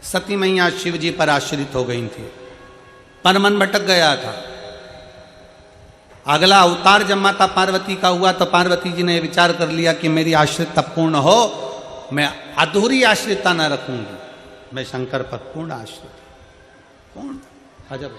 सती मैया शिव जी पर आश्रित हो गई थी, पर मन भटक गया था। अगला अवतार जब माता पार्वती का हुआ तो पार्वती जी ने विचार कर लिया कि मेरी आश्रितता पूर्ण हो, मैं अधूरी आश्रितता न रखूंगी, मैं शंकर पर पूर्ण आश्रित पूर्ण। अजब।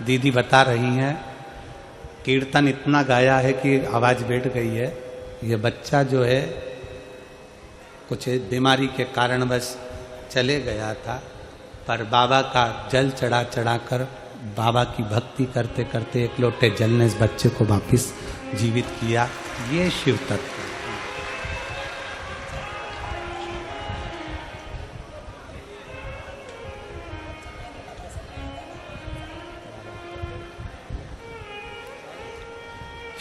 दीदी बता रही हैं कीर्तन इतना गाया है कि आवाज़ बैठ गई है। ये बच्चा जो है कुछ बीमारी के कारणवश चले गया था, पर बाबा का जल चढ़ा चढ़ा कर बाबा की भक्ति करते करते एक लोटे जल ने इस बच्चे को वापस जीवित किया। ये शिव तत्व।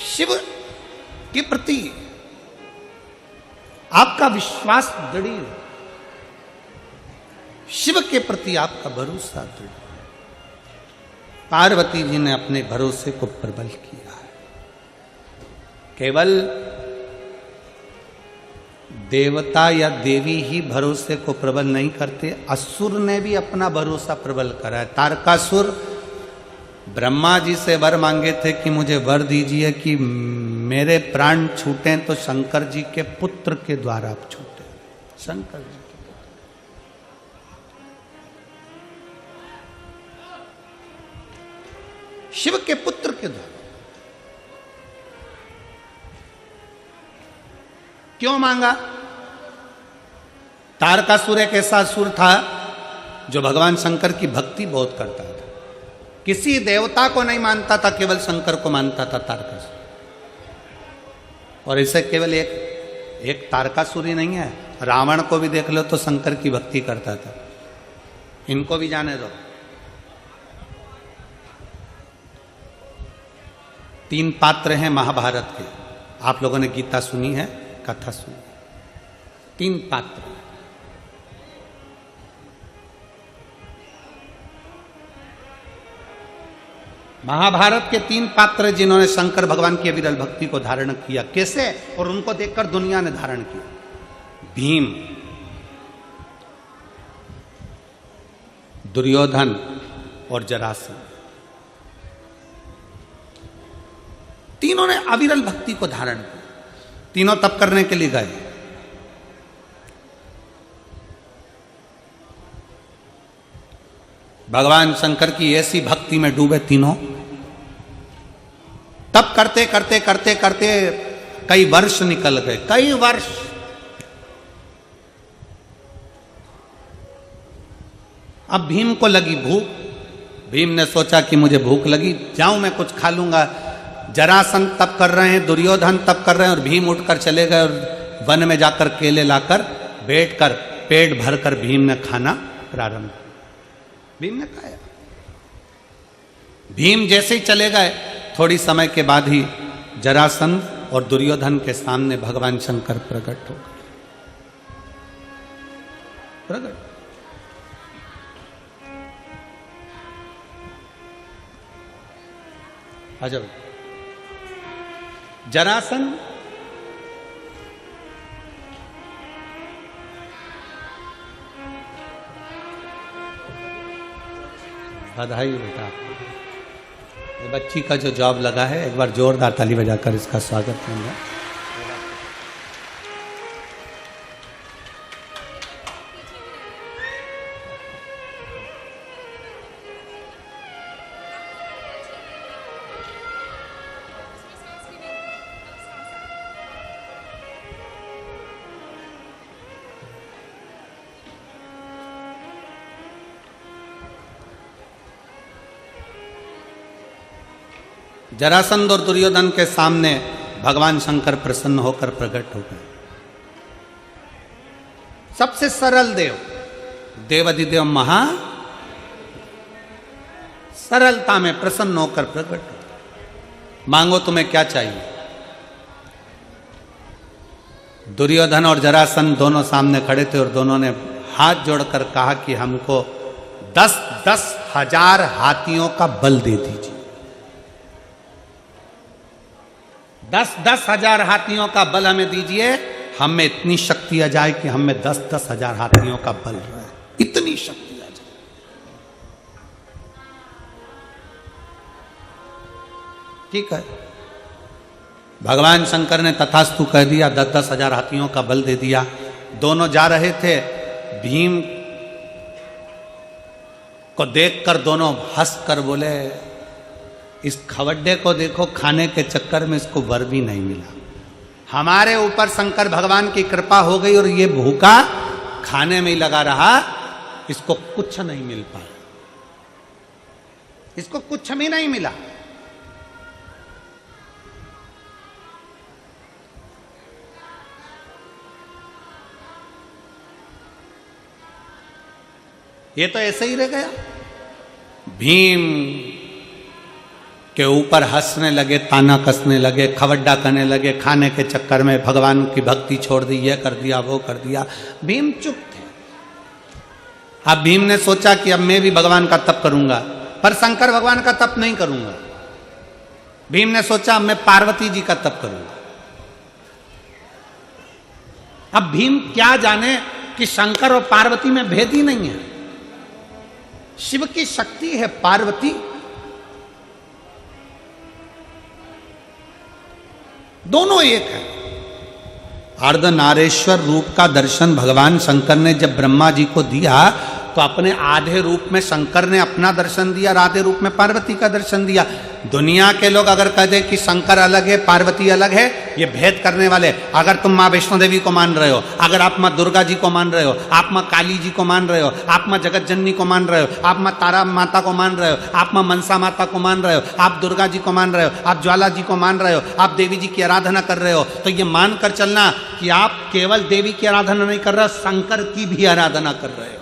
शिव के प्रति आपका विश्वास दृढ़, शिव के प्रति आपका भरोसा दृढ़। पार्वती जी ने अपने भरोसे को प्रबल किया है। केवल देवता या देवी ही भरोसे को प्रबल नहीं करते, असुर ने भी अपना भरोसा प्रबल करा है। तारकासुर ब्रह्मा जी से वर मांगे थे कि मुझे वर दीजिए कि मेरे प्राण छूटें तो शंकर जी के पुत्र के द्वारा आप छूटे। शंकर जी के पुत्र, शिव के पुत्र के द्वारा। क्यों मांगा? तारकासुर एक ऐसा असुर था जो भगवान शंकर की भक्ति बहुत करता था, किसी देवता को नहीं मानता था, केवल शंकर को मानता था तारकासुर। और इसे केवल एक तारकासुर ही नहीं है, रावण को भी देख लो तो शंकर की भक्ति करता था। इनको भी जाने दो। 3 पात्र हैं महाभारत के, आप लोगों ने गीता सुनी है, कथा सुनी। 3 पात्र। महाभारत के 3 पात्र जिन्होंने शंकर भगवान की अविरल भक्ति को धारण किया। कैसे? और उनको देखकर दुनिया ने धारण किया। भीम, दुर्योधन और जरासंध। तीनों ने अविरल भक्ति को धारण किया। तीनों तप करने के लिए गए। भगवान शंकर की ऐसी भक्ति में डूबे तीनों। तप करते करते करते करते कई वर्ष निकल गए, कई वर्ष। अब भीम को लगी भूख। भीम ने सोचा कि मुझे भूख लगी, जाऊं मैं कुछ खा लूंगा। जरासंध तप कर रहे हैं, दुर्योधन तप कर रहे हैं, और भीम उठकर चले गए और वन में जाकर केले लाकर बैठकर पेट भरकर भीम ने खाना प्रारंभ किया। भीम ने खाया। भीम जैसे ही चले गए, थोड़ी समय के बाद ही जरासंध और दुर्योधन के सामने भगवान शंकर प्रकट हो गए। प्रकट। अजब। जरासंध बधाई बेटा, ये बच्ची का जो जॉब लगा है, एक बार जोरदार ताली बजाकर इसका स्वागत करूंगा। जरासंध और दुर्योधन के सामने भगवान शंकर प्रसन्न होकर प्रकट हो गए। सबसे सरल देव, देवाधिदेव महा सरलता में प्रसन्न होकर प्रकट हो। मांगो तुम्हें क्या चाहिए। दुर्योधन और जरासंध दोनों सामने खड़े थे और दोनों ने हाथ जोड़कर कहा कि हमको 10-10 हजार हाथियों का बल दे दीजिए। 10-10 हजार हाथियों का बल हमें दीजिए, हमें इतनी शक्ति आ जाए कि हमें 10-10 हजार हाथियों का बल रहे, इतनी शक्ति आ जाए। ठीक है, भगवान शंकर ने तथास्तु कह दिया, 10-10 हजार हाथियों का बल दे दिया। दोनों जा रहे थे, भीम को देखकर दोनों हंसकर बोले, इस खवड्डे को देखो, खाने के चक्कर में इसको वर भी नहीं मिला। हमारे ऊपर शंकर भगवान की कृपा हो गई और ये भूखा खाने में ही लगा रहा, इसको कुछ नहीं मिल पाया, इसको कुछ भी नहीं मिला। ये तो ऐसे ही रह गया। भीम के ऊपर हंसने लगे, ताना कसने लगे, खवड्डा करने लगे, खाने के चक्कर में भगवान की भक्ति छोड़ दी, ये कर दिया वो कर दिया। भीम चुप थे। अब भीम ने सोचा कि अब मैं भी भगवान का तप करूंगा, पर शंकर भगवान का तप नहीं करूंगा। भीम ने सोचा अब मैं पार्वती जी का तप करूंगा। अब भीम क्या जाने कि शंकर और पार्वती में भेद ही नहीं है। शिव की शक्ति है पार्वती, दोनों एक है। अर्धनारेश्वर रूप का दर्शन भगवान शंकर ने जब ब्रह्मा जी को दिया तो अपने आधे रूप में शंकर ने अपना दर्शन दिया और आधे रूप में पार्वती का दर्शन दिया। दुनिया के लोग अगर कह दे कि शंकर अलग है पार्वती अलग है, ये भेद करने वाले। अगर तुम माँ वैष्णो देवी को मान रहे हो, अगर आप माँ दुर्गा जी को मान रहे हो, आप माँ काली जी को मान रहे हो, आप माँ जगत जननी को मान रहे हो, आप माँ तारा माता को मान रहे हो, आप माँ मनसा माता को मान रहे हो, आप दुर्गा जी को मान रहे हो, आप ज्वाला जी को मान रहे हो, आप देवी जी की आराधना कर रहे हो, तो ये मान कर चलना कि आप केवल देवी की आराधना नहीं कर रहे हो, शंकर की भी आराधना कर रहे हो,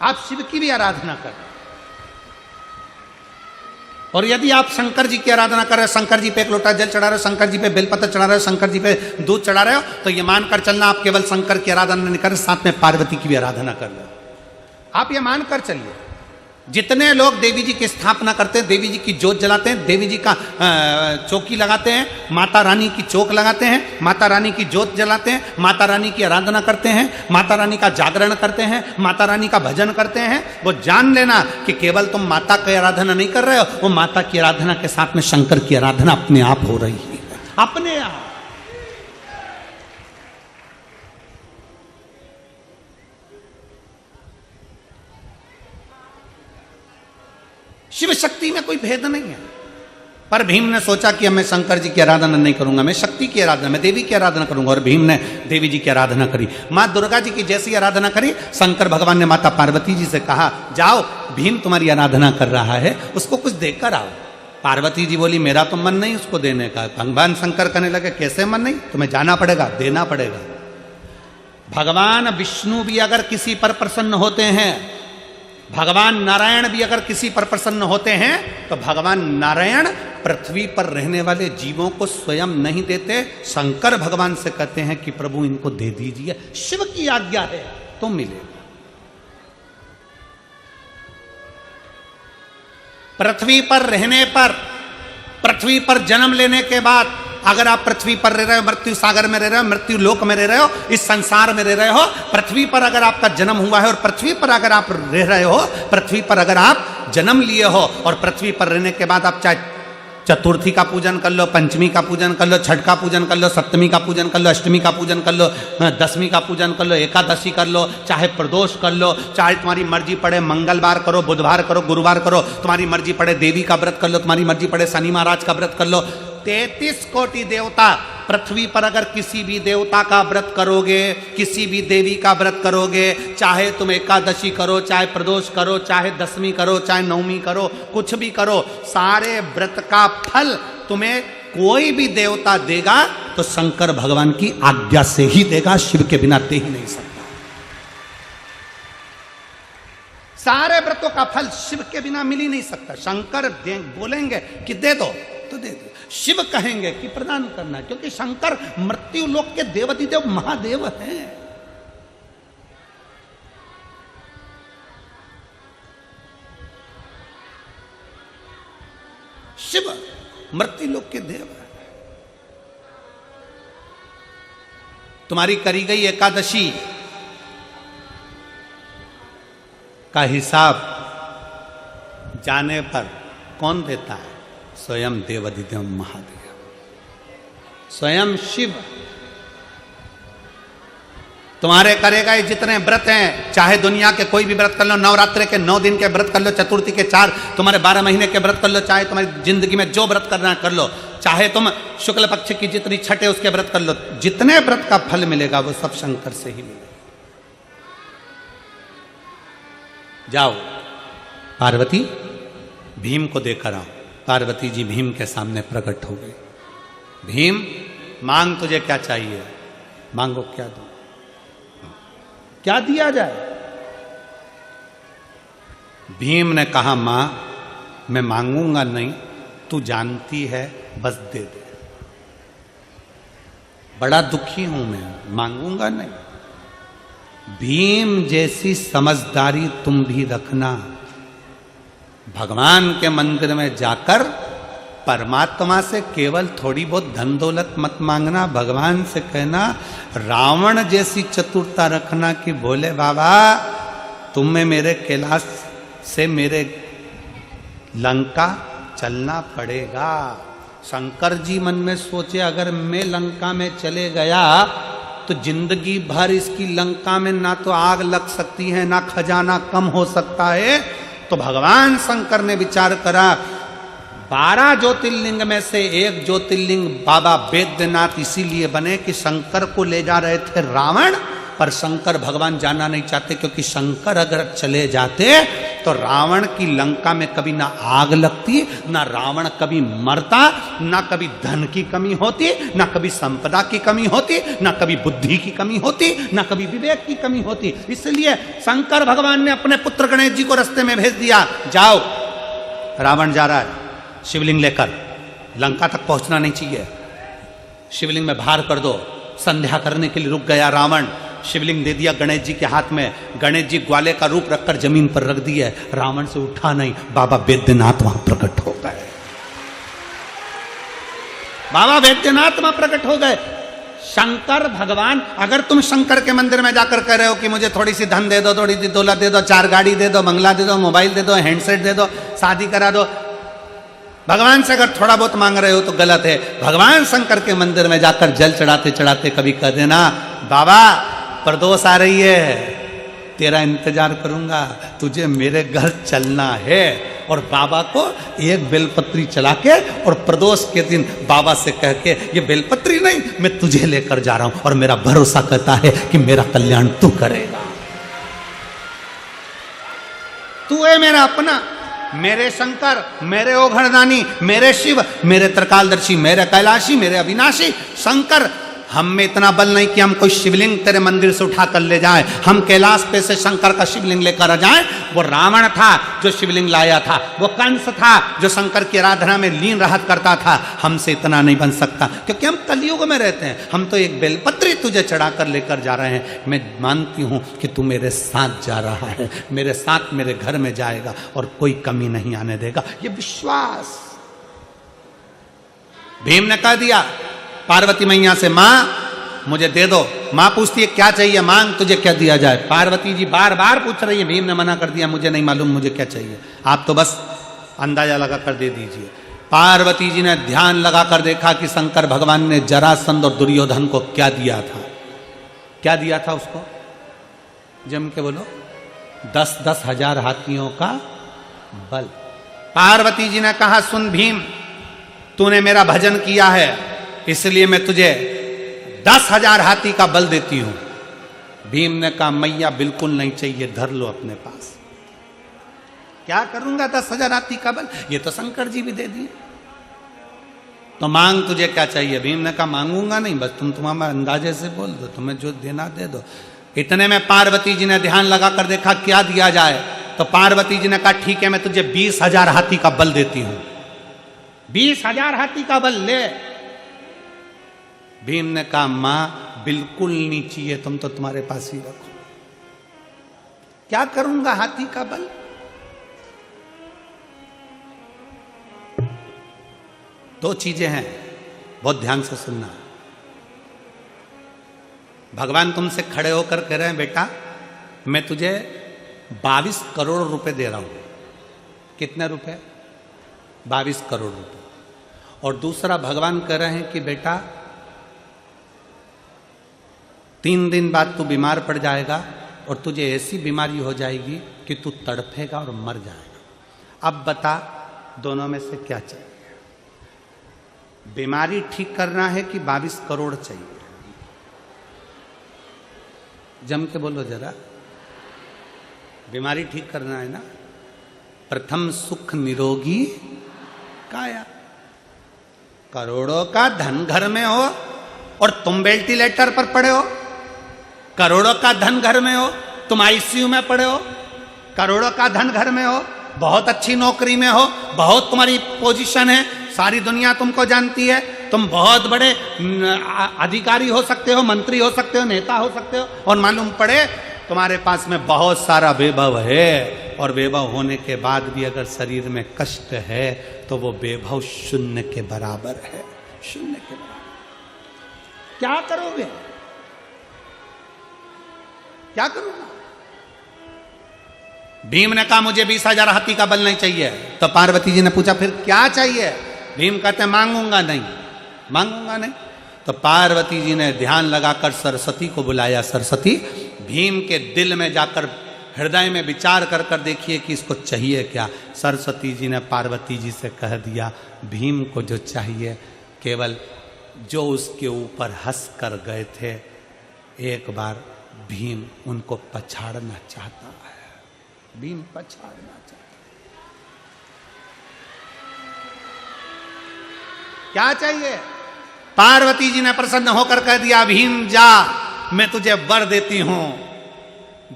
आप शिव की भी आराधना कर रहे हो। और यदि आप शंकर जी की आराधना कर रहे हो, शंकर जी पे एक लोटा जल चढ़ा रहे हो, शंकर जी पे बेलपत्र चढ़ा रहे हो, शंकर जी पे दूध चढ़ा रहे हो, तो ये मानकर चलना आप केवल शंकर की आराधना नहीं कर रहे, साथ में पार्वती की भी आराधना कर रहे हो। आप ये मानकर चलिए। जितने लोग देवी जी की स्थापना करते हैं, देवी जी की जोत जलाते हैं, देवी जी का चौकी लगाते हैं, माता रानी की चौक लगाते हैं, माता रानी की जोत जलाते हैं, माता रानी की आराधना करते हैं, माता रानी का जागरण करते हैं, माता रानी का भजन करते हैं, वो जान लेना कि केवल तुम माता की आराधना नहीं कर रहे हो, वो माता की आराधना के साथ में शंकर की आराधना अपने आप हो रही है, अपने आप। शिव शक्ति में कोई भेद नहीं है। पर भीम ने सोचा कि अब मैं शंकर जी की आराधना नहीं करूंगा, मैं शक्ति की आराधना, मैं देवी की आराधना करूंगा। और भीम ने देवी जी की आराधना करी, माँ दुर्गा जी की जैसी आराधना करी। शंकर भगवान ने माता पार्वती जी से कहा, जाओ भीम तुम्हारी आराधना कर रहा है, उसको कुछ देकर आओ। पार्वती जी बोली, मेरा तो मन नहीं उसको देने का। भगवान शंकर कहने लगे, कैसे मन नहीं, तुम्हें जाना पड़ेगा, देना पड़ेगा। भगवान विष्णु भी अगर किसी पर प्रसन्न होते हैं, भगवान नारायण भी अगर किसी पर प्रसन्न होते हैं, तो भगवान नारायण पृथ्वी पर रहने वाले जीवों को स्वयं नहीं देते, शंकर भगवान से कहते हैं कि प्रभु इनको दे दीजिए, शिव की आज्ञा है तो मिलेगा। पृथ्वी पर रहने पर, पृथ्वी पर जन्म लेने के बाद, अगर आप पृथ्वी पर रह रहे हो, मृत्यु सागर में रह रहे हो, मृत्यु लोक में रह रहे हो, इस संसार में रह रहे हो, पृथ्वी पर अगर आपका जन्म हुआ है और पृथ्वी पर अगर आप रह रहे हो, पृथ्वी पर अगर आप जन्म लिए हो और पृथ्वी पर रहने के बाद आप चाहे चतुर्थी का पूजन कर लो, पंचमी का पूजन कर लो, छठ का पूजन कर लो, सप्तमी का पूजन कर लो, अष्टमी का पूजन कर लो, दसवीं का पूजन कर लो, एकादशी कर लो, चाहे प्रदोष कर लो, चाहे तुम्हारी मर्जी पड़े मंगलवार करो, बुधवार करो, गुरुवार करो, तुम्हारी मर्जी पड़े देवी का व्रत कर लो, तुम्हारी मर्जी पड़े शनि महाराज का व्रत कर लो। 33 कोटि देवता पृथ्वी पर अगर किसी भी देवता का व्रत करोगे, किसी भी देवी का व्रत करोगे, चाहे तुम एकादशी करो, चाहे प्रदोष करो, चाहे दशमी करो, चाहे नवमी करो, कुछ भी करो, सारे व्रत का फल तुम्हें कोई भी देवता देगा तो शंकर भगवान की आज्ञा से ही देगा, शिव के बिना दे ही नहीं सकता। सारे व्रतों का फल शिव के बिना मिल ही नहीं सकता। शंकर बोलेंगे कि दे दो तो दे दो, शिव कहेंगे कि प्रदान करना, क्योंकि शंकर मृत्यु लोक के देवाधिदेव महादेव हैं। शिव मृत्यु लोक के देव हैं। तुम्हारी करी गई एकादशी का हिसाब जाने पर कौन देता है? स्वयं देवाधिदेव महादेव, स्वयं शिव। तुम्हारे करेगा ये जितने व्रत हैं, चाहे दुनिया के कोई भी व्रत कर लो, नवरात्रि के 9 दिन के व्रत कर लो, चतुर्थी के 4, तुम्हारे 12 महीने के व्रत कर लो, चाहे तुम्हारी जिंदगी में जो व्रत करना कर लो, चाहे तुम शुक्ल पक्ष की जितनी छठे उसके व्रत कर लो, जितने व्रत का फल मिलेगा वो सब शंकर से ही मिलेगा। जाओ पार्वती, भीम को देखकर आओ। पार्वती जी भीम के सामने प्रकट हो गई। भीम, मांग तुझे क्या चाहिए? मांगो, क्या दो, क्या दिया जाए? भीम ने कहा, मां मैं मांगूंगा नहीं, तू जानती है, बस दे दे। बड़ा दुखी हूं मैं, मांगूंगा नहीं। भीम जैसी समझदारी तुम भी रखना। भगवान के मंदिर में जाकर परमात्मा से केवल थोड़ी बहुत धन दौलत मत मांगना, भगवान से कहना रावण जैसी चतुरता रखना कि बोले बाबा तुम्हें मेरे कैलाश से मेरे लंका चलना पड़ेगा। शंकर जी मन में सोचे अगर मैं लंका में चले गया तो जिंदगी भर इसकी लंका में ना तो आग लग सकती है, ना खजाना कम हो सकता है। तो भगवान शंकर ने विचार करा, 12 ज्योतिर्लिंग में से एक ज्योतिर्लिंग बाबा बैद्यनाथ इसीलिए बने कि शंकर को ले जा रहे थे रावण, पर शंकर भगवान जाना नहीं चाहते, क्योंकि शंकर अगर चले जाते तो रावण की लंका में कभी ना आग लगती, ना रावण कभी मरता, ना कभी धन की कमी होती, ना कभी संपदा की कमी होती, ना कभी बुद्धि की कमी होती, ना कभी विवेक की कमी होती। इसलिए शंकर भगवान ने अपने पुत्र गणेश जी को रास्ते में भेज दिया, जाओ रावण जा रहा है शिवलिंग लेकर, लंका तक पहुंचना नहीं चाहिए, शिवलिंग में भार कर दो। संध्या करने के लिए रुक गया रावण, शिवलिंग दे दिया गणेश जी के हाथ में, गणेश जी ग्वाले का रूप रखकर जमीन पर रख दिया, रावण से उठा नहीं, बाबा बैद्यनाथ वहां प्रकट हो गए। बाबा बैद्यनाथ वहां प्रकट हो गए। शंकर भगवान, अगर तुम शंकर के मंदिर में जाकर कह रहे हो कि मुझे थोड़ी सी धन दे दो, थोड़ी सी दौलत दे दो, 4 गाड़ी दे दो, बंगला दे दो, मोबाइल दे दो, हैंडसेट दे दो, शादी करा दो, भगवान से अगर थोड़ा बहुत मांग रहे हो तो गलत है। भगवान शंकर के मंदिर में जाकर जल चढ़ाते चढ़ाते कभी कह देना, बाबा प्रदोष आ रही है, तेरा इंतजार करूंगा, तुझे मेरे घर चलना है। और बाबा को एक बेलपत्री चला के और प्रदोष के दिन बाबा से कह के, ये बेलपत्री नहीं, मैं तुझे लेकर जा रहा हूं और मेरा भरोसा कहता है कि मेरा कल्याण तू करेगा। तू है मेरा अपना, मेरे शंकर, मेरे ओघड़दानी, मेरे शिव, मेरे त्रिकालदर्शी, मेरे कैलाशी, मेरे अविनाशी शंकर। हम में इतना बल नहीं कि हम कोई शिवलिंग तेरे मंदिर से उठा कर ले जाएं, हम कैलाश पे से शंकर का शिवलिंग लेकर आ जाएं। वो रावण था जो शिवलिंग लाया था, वो कंस था जो शंकर की आराधना में लीन रहत करता था। हमसे इतना नहीं बन सकता, क्योंकि हम कलयुग में रहते हैं। हम तो एक बेलपत्री तुझे चढ़ाकर लेकर जा रहे हैं। मैं मानती हूं कि तू मेरे साथ जा रहा है, मेरे साथ मेरे घर में जाएगा और कोई कमी नहीं आने देगा, ये विश्वास। भीम ने कह दिया पार्वती मैया से, मां मुझे दे दो। मां पूछती है क्या चाहिए, मांग, तुझे क्या दिया जाए। पार्वती जी बार बार पूछ रही है, भीम ने मना कर दिया, मुझे नहीं मालूम मुझे क्या चाहिए, आप तो बस अंदाजा लगा कर दे दीजिए। पार्वती जी ने ध्यान लगाकर देखा कि शंकर भगवान ने जरासंध और दुर्योधन को क्या दिया था। क्या दिया था उसको, जम के बोलो, 10-10 हजार हाथियों का बल। पार्वती जी ने कहा, सुन भीम, तूने मेरा भजन किया है, इसलिए मैं तुझे 10,000 हाथी का बल देती हूं। भीम ने कहा मैया बिल्कुल नहीं चाहिए, धर लो अपने पास। क्या करूंगा 10,000 हाथी का बल, ये तो शंकर जी भी दे दिए। तो मांग तुझे क्या चाहिए? भीम ने कहा मांगूंगा नहीं, बस तुम तुम्हारे अंदाजे से बोल दो, तुम्हें जो देना दे दो। इतने में पार्वती जी ने ध्यान लगा कर देखा क्या दिया जाए। तो पार्वती जी ने कहा ठीक है, मैं तुझे 20,000 हाथी का बल देती हूं। 20,000 हाथी का बल ले। भीम ने कहा मां बिल्कुल नहीं चाहिए, तुम तो तुम्हारे पास ही रखो। क्या करूंगा हाथी का बल? दो चीजें हैं, बहुत ध्यान से सुनना। भगवान तुमसे खड़े होकर कह रहे हैं बेटा मैं तुझे 22 करोड़ रुपए दे रहा हूं। कितने रुपए? 22 करोड़ रुपए। और दूसरा भगवान कह रहे हैं कि बेटा 3 दिन बाद तू बीमार पड़ जाएगा और तुझे ऐसी बीमारी हो जाएगी कि तू तड़फेगा और मर जाएगा। अब बता दोनों में से क्या चाहिए? बीमारी ठीक करना है कि 22 करोड़ चाहिए? जम के बोलो जरा। बीमारी ठीक करना है ना। प्रथम सुख निरोगी काया। करोड़ों का धन घर में हो और तुम वेंटिलेटर पर पड़े हो। करोड़ों का धन घर में हो, तुम आईसीयू में पड़े हो। करोड़ों का धन घर में हो, बहुत अच्छी नौकरी में हो, बहुत तुम्हारी पोजीशन है, सारी दुनिया तुमको जानती है, तुम बहुत बड़े अधिकारी हो सकते हो, मंत्री हो सकते हो, नेता हो सकते हो, और मालूम पड़े तुम्हारे पास में बहुत सारा वैभव है, और वैभव होने के बाद भी अगर शरीर में कष्ट है तो वो वैभव शून्य के बराबर है। शून्य के बराबर। क्या करोगे? क्या करूंगा? भीम ने कहा मुझे 20,000 हाथी का बल नहीं चाहिए। तो पार्वती जी ने पूछा फिर क्या चाहिए? भीम कहते मांगूंगा नहीं, मांगूंगा नहीं। तो पार्वती जी ने ध्यान लगाकर सरस्वती को बुलाया। सरस्वती भीम के दिल में जाकर हृदय में विचार कर कर देखिए कि इसको चाहिए क्या। सरस्वती जी ने पार्वती जी से कह दिया भीम को जो चाहिए केवल जो उसके ऊपर हंस कर गए थे, एक बार भीम उनको पछाड़ना चाहता है। भीम पछाड़ना चाहता है। क्या चाहिए? पार्वती जी ने प्रसन्न होकर कह दिया भीम जा, मैं तुझे वर देती हूं,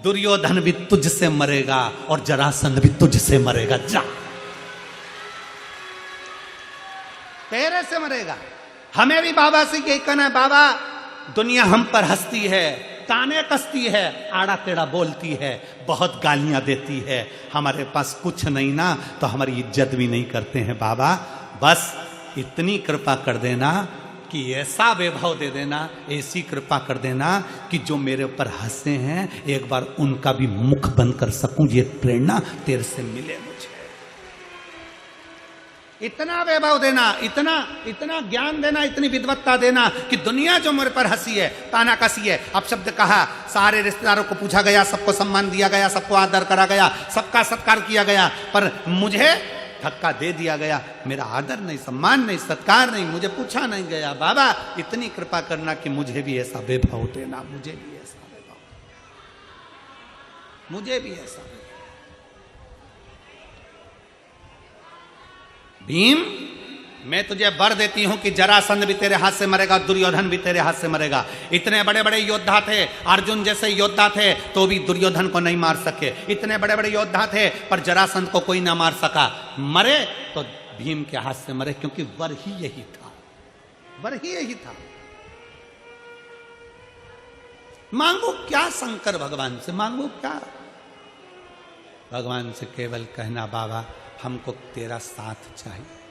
दुर्योधन भी तुझसे मरेगा और जरासंध भी तुझसे मरेगा। जा, तेरे से मरेगा। हमें भी बाबा से यही कहना है, बाबा दुनिया हम पर हंसती है, ताने कसती है, आड़ा टेढ़ा बोलती है, बहुत गालियां देती है, हमारे पास कुछ नहीं ना तो हमारी इज्जत भी नहीं करते हैं। बाबा बस इतनी कृपा कर देना कि ऐसा वैभव दे देना, ऐसी कृपा कर देना कि जो मेरे ऊपर हंसे हैं एक बार उनका भी मुख बंद कर सकूं। ये प्रेरणा तेरे से मिले मुझे। इतना वैभव देना, इतना इतना ज्ञान देना, इतनी विद्वत्ता देना कि दुनिया जो मेरे पर हंसी है, ताना कसी है। अब शब्द कहा, सारे रिश्तेदारों को पूछा गया, सबको सम्मान दिया गया, सबको आदर करा गया, सबका सत्कार किया गया, पर मुझे धक्का दे दिया गया। मेरा आदर नहीं, सम्मान नहीं, सत्कार नहीं, मुझे पूछा नहीं गया। बाबा इतनी कृपा करना कि मुझे भी ऐसा वैभव देना, मुझे भी ऐसा वैभव, मुझे भी ऐसा वैभव। भीम मैं तुझे वर देती हूं कि जरासंध भी तेरे हाथ से मरेगा, दुर्योधन भी तेरे हाथ से मरेगा। इतने बड़े बड़े योद्धा थे, अर्जुन जैसे योद्धा थे तो भी दुर्योधन को नहीं मार सके। इतने बड़े बड़े योद्धा थे पर जरासंध को कोई ना मार सका। मरे तो भीम के हाथ से मरे, क्योंकि वर ही यही था, वर ही यही था। मांगो क्या शंकर भगवान से? मांगो क्या? भगवान से केवल कहना बाबा हमको तेरा साथ चाहिए।